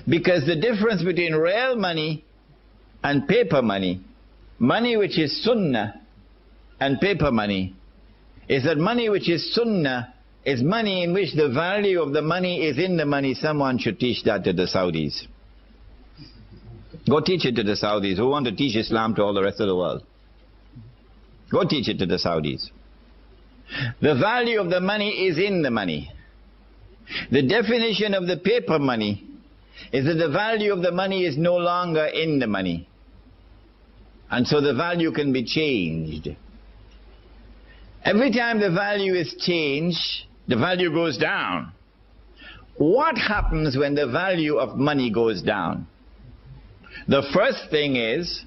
Because the difference between real money and paper money, money which is sunnah and paper money, is that money which is sunnah is money in which the value of the money is in the money. Someone should teach that to the Saudis. Go teach it to the Saudis who want to teach Islam to all the rest of the world. Go teach it to the Saudis. The value of the money is in the money. The definition of the paper money is that the value of the money is no longer in the money. And so the value can be changed. Every time the value is changed, the value goes down. What happens when the value of money goes down? The first thing is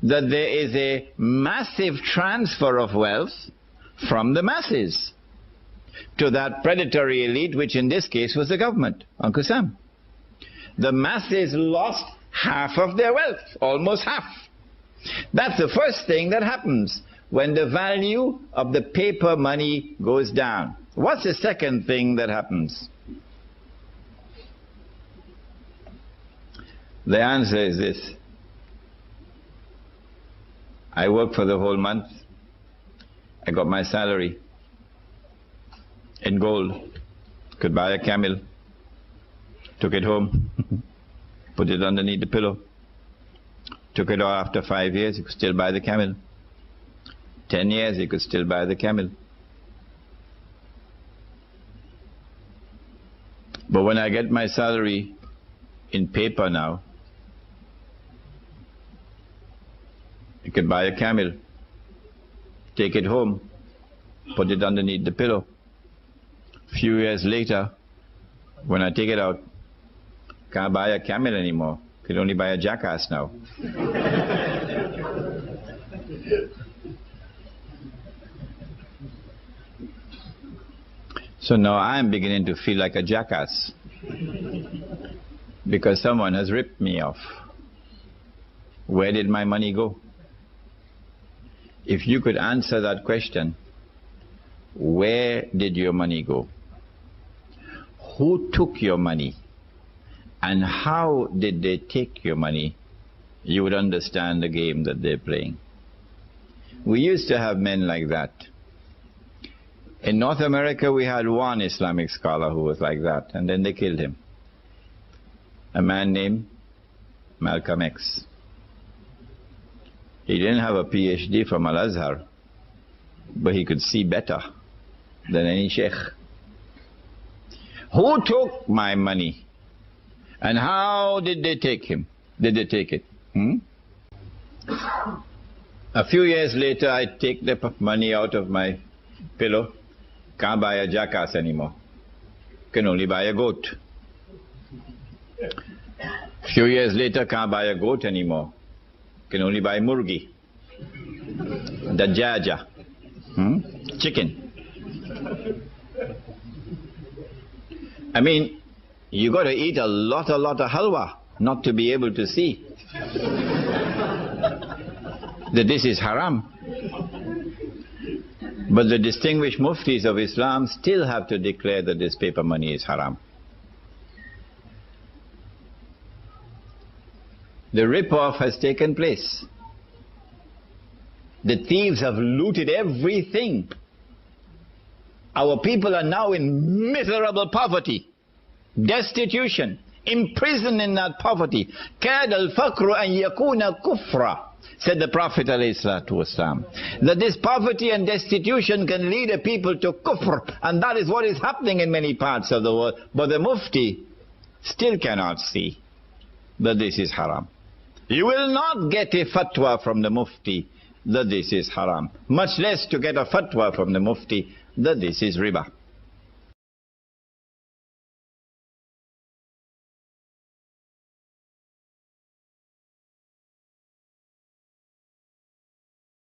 that there is a massive transfer of wealth from the masses to that predatory elite, which in this case was the government, Uncle Sam. The masses lost half of their wealth, almost half. That's the first thing that happens when the value of the paper money goes down. What's the second thing that happens? The answer is this. I worked for the whole month. I got my salary in gold. Could buy a camel. Took it home. Put it underneath the pillow. Took it out after 5 years. You could still buy the camel. 10 years, you could still buy the camel. But when I get my salary in paper now, you could buy a camel, take it home, put it underneath the pillow. A few years later, when I take it out, can't buy a camel anymore. Could only buy a jackass now. So now I'm beginning to feel like a jackass because someone has ripped me off. Where did my money go? If you could answer that question, where did your money go? Who took your money? And how did they take your money? You would understand the game that they're playing. We used to have men like that. In North America, we had one Islamic scholar who was like that, and then they killed him. A man named Malcolm X. He didn't have a PhD from Al-Azhar, but he could see better than any sheikh. Who took my money? And how did they take him? Did they take it? A few years later, I take the money out of my pillow. Can't buy a jackass anymore. Can only buy a goat. A few years later, can't buy a goat anymore. Can only buy murgi. Dajaja. Chicken. I mean, you got to eat a lot of halwa not to be able to see that this is haram. But the distinguished muftis of Islam still have to declare that this paper money is haram. The rip-off has taken place. The thieves have looted everything. Our people are now in miserable poverty, destitution, imprisoned in that poverty. كَادَ الْفَقْرُ أَنْ يَكُونَ كُفْرًا, said the Prophet ﷺ, that this poverty and destitution can lead a people to kufr, and that is what is happening in many parts of the world. But the mufti still cannot see that this is haram. You will not get a fatwa from the mufti that this is haram, much less to get a fatwa from the mufti that this is riba.